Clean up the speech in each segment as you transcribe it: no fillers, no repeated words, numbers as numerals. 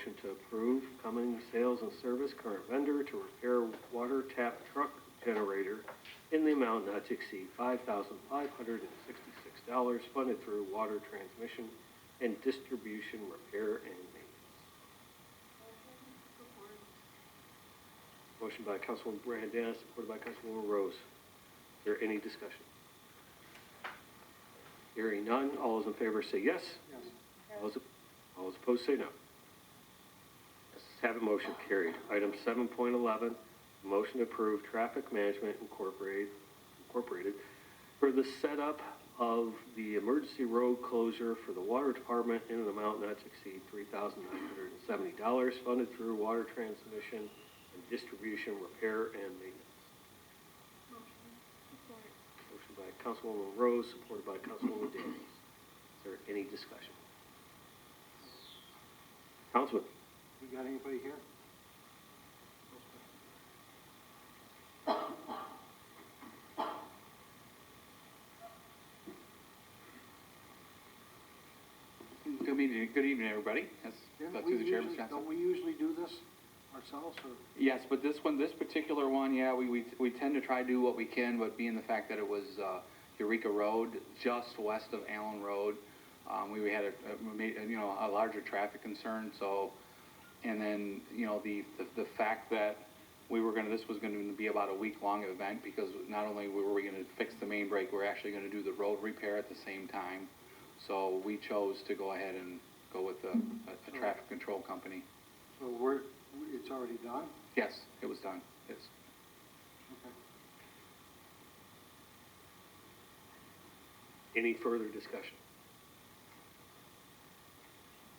motion to approve Cummins Sales and Service current vendor to repair water tap truck generator in the amount not to exceed $5,566 funded through water transmission and distribution repair and maintenance. Motion by Councilwoman Brandana, supported by Councilwoman Rose. Is there any discussion? Hearing none, all those in favor say yes. Yes. All those opposed say no. Yes, have a motion carried. Item 7.11, motion to approve Traffic Management Incorporated for the setup of the emergency road closure for the water department in an amount not to exceed $3,970 funded through water transmission and distribution repair and maintenance. Motion by Councilwoman Rose, supported by Councilwoman Daniels. Is there any discussion? Councilman. We got anybody here? Good evening, everybody. That's through the Chairman's Johnson. Don't we usually do this ourselves, or? Yes, but this particular one, yeah, we tend to try to do what we can, but being the fact that it was Eureka Road, just west of Allen Road, we had a larger traffic concern. So, and then the fact that this was going to be about a week-long event, because not only were we going to fix the main break, we're actually going to do the road repair at the same time. So we chose to go ahead and go with a traffic control company. So it's already done? Yes, it was done. Yes. Okay. Any further discussion?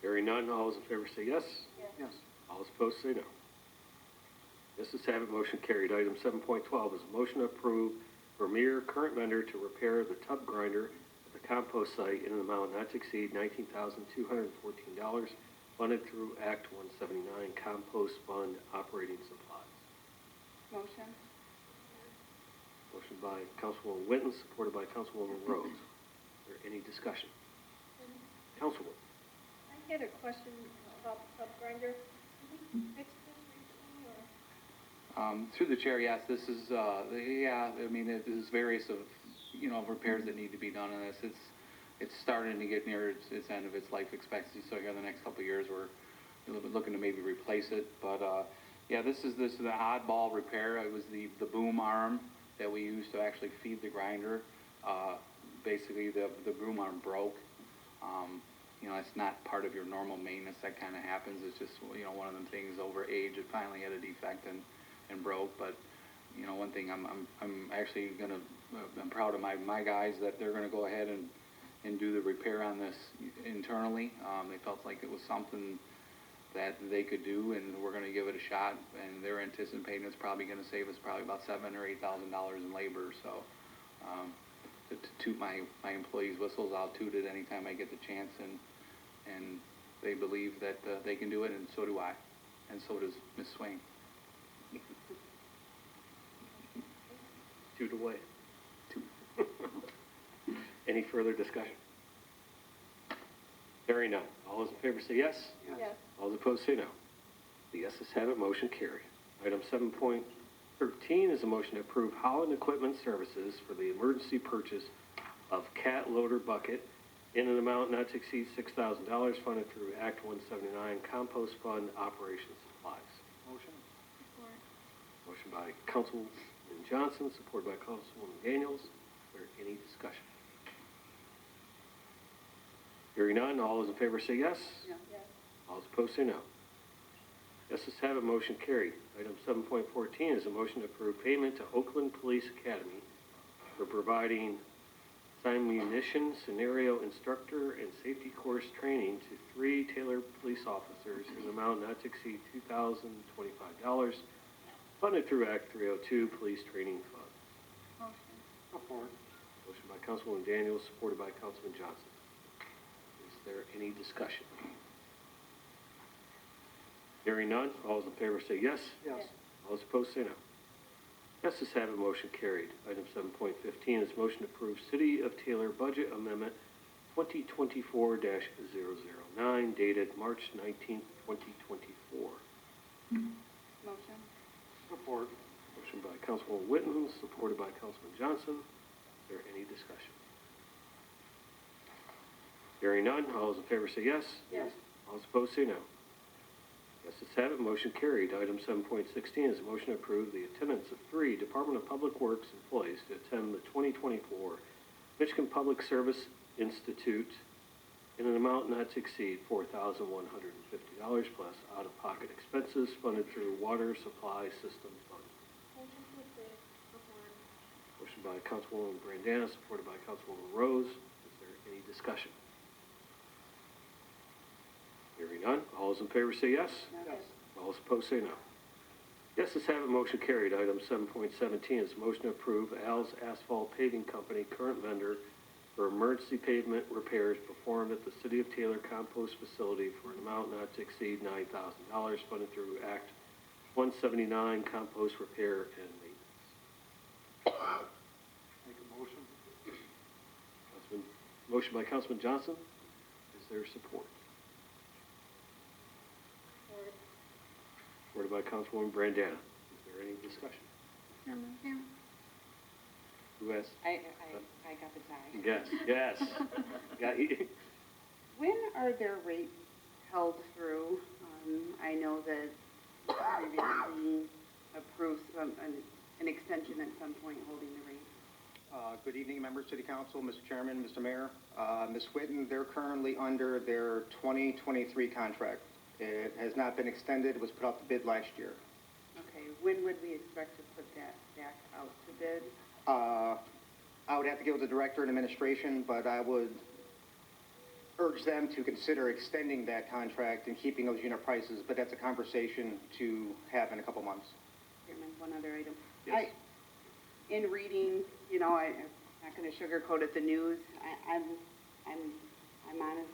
Hearing none, all those in favor say yes. Yes. All those opposed say no. This is have it, motion carried. Item 7.12 is a motion to approve Vermeer current vendor to repair the tub grinder at the compost site in an amount not to exceed $19,214 funded through Act 179 Compost Fund Operating Supplies. Motion. Motion by Councilwoman Winton, supported by Councilwoman Rose. Is there any discussion? Councilwoman. I had a question about the tub grinder. Did we fix this recently, or? Through the chair, yes, this is, there's various of, repairs that need to be done on this. It's starting to get near its end of its life expectancy, so here in the next couple of years, we're looking to maybe replace it. But, yeah, this is the oddball repair. It was the boom arm that we used to actually feed the grinder. Basically, the boom arm broke. It's not part of your normal maintenance. That kind of happens. It's just, one of them things over age. It finally had a defect and broke. But, one thing I'm actually I'm proud of my guys that they're gonna go ahead and do the repair on this internally. They felt like it was something that they could do, and we're gonna give it a shot. And they're anticipating it's probably gonna save us about $7,000 or $8,000 in labor. So, to toot my employees' whistles, I'll toot it anytime I get the chance, and they believe that they can do it, and so do I, and so does Ms. Swain. Toot away. Any further discussion? Hearing none. All those in favor say yes. Yes. All those opposed say no. The yeses have it, motion carried. Item 7.13 is a motion to approve Holland Equipment Services for the emergency purchase of cat loader bucket in an amount not to exceed $6,000 funded through Act 179 Compost Fund Operation Supplies. Motion? Motion by Councilman Johnson, supported by Councilwoman Daniels. Is there any discussion? Hearing none, all those in favor say yes. Yes. All those opposed say no. Yeses have it, motion carried. Item 7.14 is a motion to approve payment to Oakland Police Academy for providing ammunition, scenario instructor, and safety course training to 3 Taylor police officers in an amount not to exceed $2,025, funded through Act 302 Police Training Fund. Motion. Support. Motion by Councilwoman Daniels, supported by Councilman Johnson. Is there any discussion? Hearing none, all those in favor say yes. Yes. All those opposed say no. Yeses have it, motion carried. Item 7.15 is motion to approve City of Taylor budget amendment 2024-009 dated March 19th, 2024. Motion. Support. Motion by Councilwoman Witten, supported by Councilman Johnson. Is there any discussion? Hearing none, all those in favor say yes. Yes. All those opposed say no. Yeses have it, motion carried. Item 7.16 is a motion to approve the attendance of 3 Department of Public Works employees to attend the 2024 Michigan Public Service Institute in an amount not to exceed $4,150 plus out-of-pocket expenses funded through Water Supply System Fund. Motion to approve. Support. Motion by Councilwoman Brandana, supported by Councilwoman Rose. Is there any discussion? Hearing none, all those in favor say yes. Yes. All those opposed say no. Yeses have it, motion carried. Item 7.17 is motion to approve Al's Asphalt Paving Company, current vendor, for emergency pavement repairs performed at the City of Taylor Compost Facility for an amount not to exceed $9,000 funded through Act 179 Compost Repair and Maintenance. Make a motion. Motion by Councilman Johnson. Is there support? Support. Supported by Councilwoman Brandana. Is there any discussion? Chairman. Who has? I got the tie. Yes. Got you. When are their rates held through? I know that previously approved an extension at some point holding the rate. Good evening, members of City Council, Mr. Chairman, Mr. Mayor. Ms. Whitten, they're currently under their 2023 contract. It has not been extended. It was put out to bid last year. Okay, when would we expect to put that back out to bid? I would have to get with the Director and Administration, but I would urge them to consider extending that contract and keeping those unit prices, but that's a conversation to have in a couple months. Chairman, one other item. Yes. In reading, you know, I'm not going to sugarcoat it, the news, I'm honest,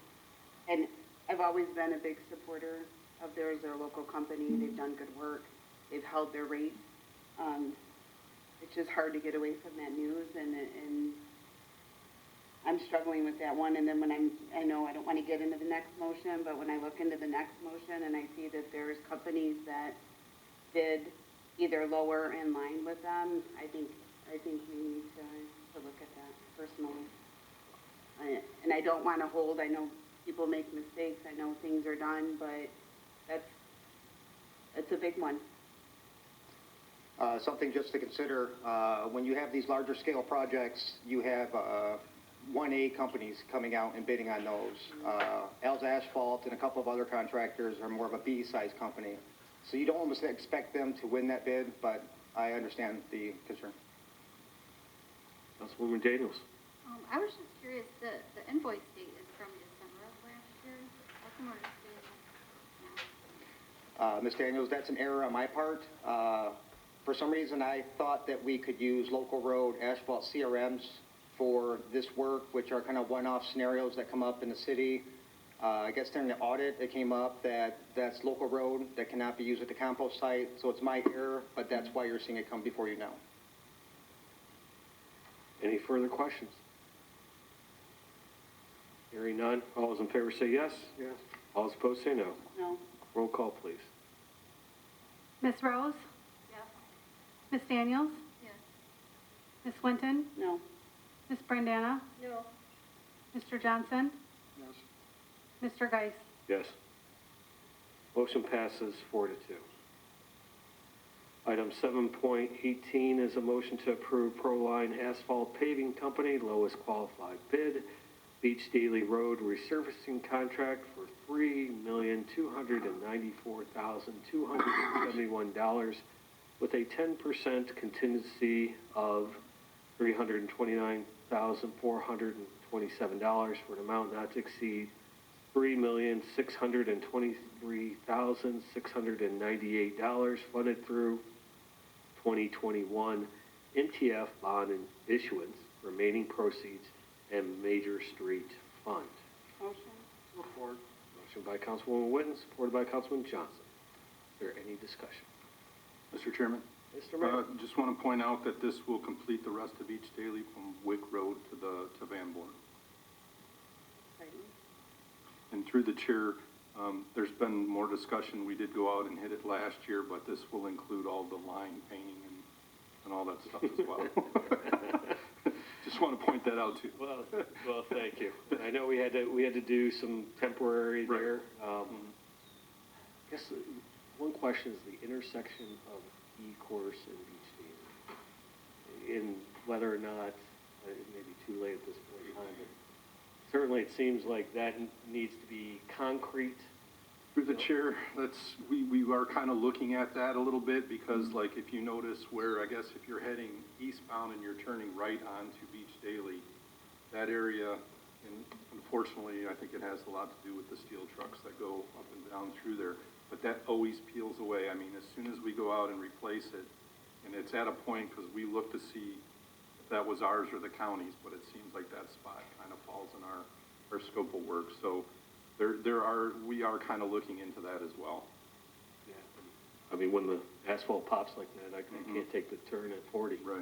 and I've always been a big supporter of theirs. They're a local company. They've done good work. They've held their rates. It's just hard to get away from that news, and I'm struggling with that one. And then when I know I don't want to get into the next motion, but when I look into the next motion and I see that there's companies that bid either lower in line with them, I think we need to look at that personally. And I don't want to hold. I know people make mistakes. I know things are done, but that's a big one. Something just to consider, when you have these larger scale projects, you have 1A companies coming out and bidding on those. Al's Asphalt and a couple of other contractors are more of a B-size company. So you don't almost expect them to win that bid, but I understand the concern. Councilwoman Daniels. I was just curious, the invoice date is from December of last year. How come we're seeing now? Ms. Daniels, that's an error on my part. For some reason, I thought that we could use local road asphalt CRMs for this work, which are kind of one-off scenarios that come up in the city. I guess during the audit, it came up that that's local road that cannot be used at the compost site. So it's my error, but that's why you're seeing it come before you now. Any further questions? Hearing none, all those in favor say yes. Yes. All those opposed say no. No? Roll call, please. Ms. Rose? Yes. Ms. Daniels? Yes. Ms. Winton? No. Ms. Brandana? No. Mr. Johnson? Yes. Mr. Geis? Yes. Motion passes 4-2. Item 7.18 is a motion to approve Proline Asphalt Paving Company, lowest qualified bid, Beach Daily Road resurfacing contract for $3,294,271 with a 10% contingency of $329,427 for an amount not to exceed $3,623,698 funded through 2021 MTF bond issuance, remaining proceeds, and Major Street Fund. Motion? Support. Motion by Councilwoman Witten, supported by Councilman Johnson. Is there any discussion? Mr. Chairman, Mr. Mayor? just want to point out that this will complete the rest of each daily from Wick Road to Van Born. and through the chair, there's been more discussion. We did go out and hit it last year, but this will include all the line painting and all that stuff as well. Just want to point that out too. Well, thank you. I know we had to do some temporary Right. there. I guess one question is the intersection of E-course and Beach Daily. In whether or not, it may be too late at this point in time, but certainly it seems like that needs to be concrete. Through the chair, we are kind of looking at that a little bit because like if you notice where, I guess if you're heading eastbound and you're turning right onto Beach Daily, that area, and unfortunately, I think it has a lot to do with the steel trucks that go up and down through there, but that always peels away. I mean, as soon as we go out and replace it, and it's at a point, because we look to see if that was ours or the county's, but it seems like that spot kind of falls in our scope of work. So we are kind of looking into that as well. Yeah. I mean, when the asphalt pops like that, I can't take the turn at 40. Right.